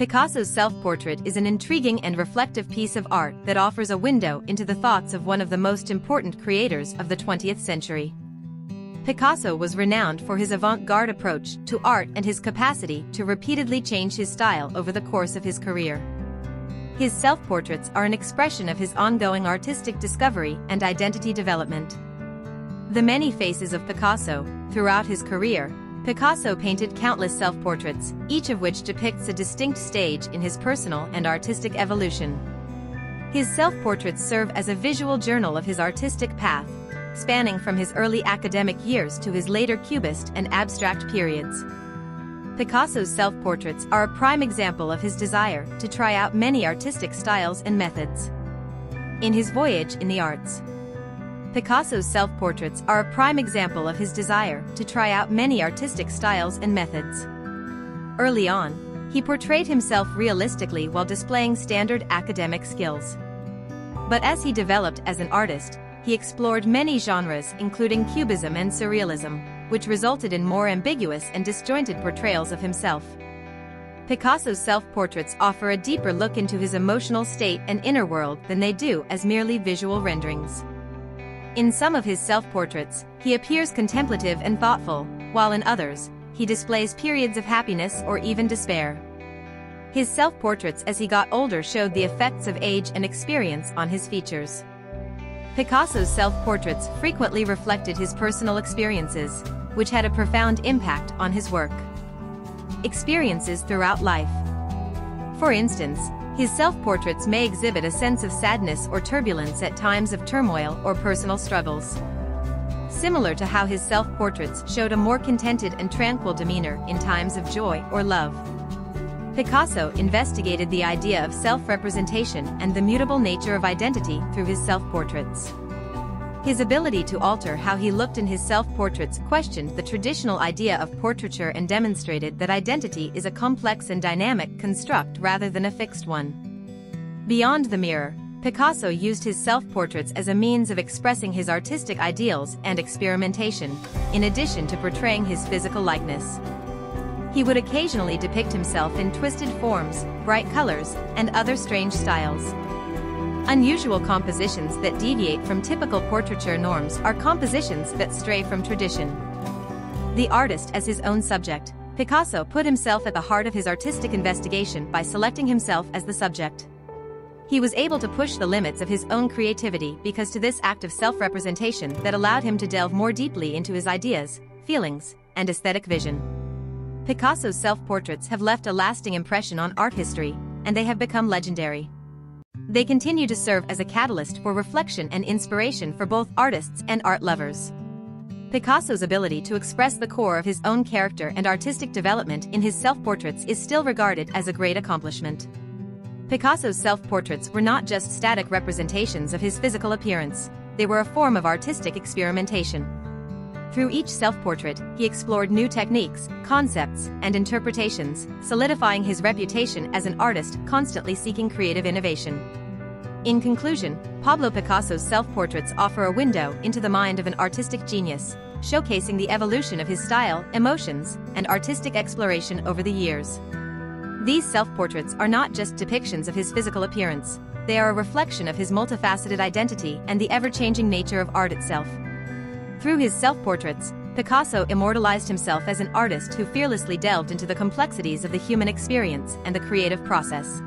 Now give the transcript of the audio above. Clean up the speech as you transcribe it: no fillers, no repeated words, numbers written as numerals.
Picasso's self-portrait is an intriguing and reflective piece of art that offers a window into the thoughts of one of the most important creators of the 20th century. Picasso was renowned for his avant-garde approach to art and his capacity to repeatedly change his style over the course of his career. His self-portraits are an expression of his ongoing artistic discovery and identity development. The many faces of Picasso. Throughout his career, Picasso painted countless self-portraits, each of which depicts a distinct stage in his personal and artistic evolution. His self-portraits serve as a visual journal of his artistic path, spanning from his early academic years to his later cubist and abstract periods. Picasso's self-portraits are a prime example of his desire to try out many artistic styles and methods. In his voyage in the arts, Picasso's self-portraits are a prime example of his desire to try out many artistic styles and methods. Early on, he portrayed himself realistically while displaying standard academic skills. But as he developed as an artist, he explored many genres including cubism and surrealism, which resulted in more ambiguous and disjointed portrayals of himself. Picasso's self-portraits offer a deeper look into his emotional state and inner world than they do as merely visual renderings. In some of his self-portraits, he appears contemplative and thoughtful, while in others, he displays periods of happiness or even despair. His self-portraits as he got older showed the effects of age and experience on his features. Picasso's self-portraits frequently reflected his personal experiences, which had a profound impact on his work. Experiences throughout life. For instance, his self-portraits may exhibit a sense of sadness or turbulence at times of turmoil or personal struggles. Similar to how his self-portraits showed a more contented and tranquil demeanor in times of joy or love. Picasso investigated the idea of self-representation and the mutable nature of identity through his self-portraits. His ability to alter how he looked in his self-portraits questioned the traditional idea of portraiture and demonstrated that identity is a complex and dynamic construct rather than a fixed one. Beyond the mirror, Picasso used his self-portraits as a means of expressing his artistic ideals and experimentation, in addition to portraying his physical likeness. He would occasionally depict himself in twisted forms, bright colors, and other strange styles. Unusual compositions that deviate from typical portraiture norms are compositions that stray from tradition. The artist as his own subject, Picasso put himself at the heart of his artistic investigation by selecting himself as the subject. He was able to push the limits of his own creativity because to this act of self-representation that allowed him to delve more deeply into his ideas, feelings, and aesthetic vision. Picasso's self-portraits have left a lasting impression on art history, and they have become legendary. They continue to serve as a catalyst for reflection and inspiration for both artists and art lovers. Picasso's ability to express the core of his own character and artistic development in his self-portraits is still regarded as a great accomplishment. Picasso's self-portraits were not just static representations of his physical appearance, they were a form of artistic experimentation. Through each self-portrait, he explored new techniques, concepts, and interpretations, solidifying his reputation as an artist constantly seeking creative innovation. In conclusion, Pablo Picasso's self-portraits offer a window into the mind of an artistic genius, showcasing the evolution of his style, emotions, and artistic exploration over the years. These self-portraits are not just depictions of his physical appearance, they are a reflection of his multifaceted identity and the ever-changing nature of art itself. Through his self-portraits, Picasso immortalized himself as an artist who fearlessly delved into the complexities of the human experience and the creative process.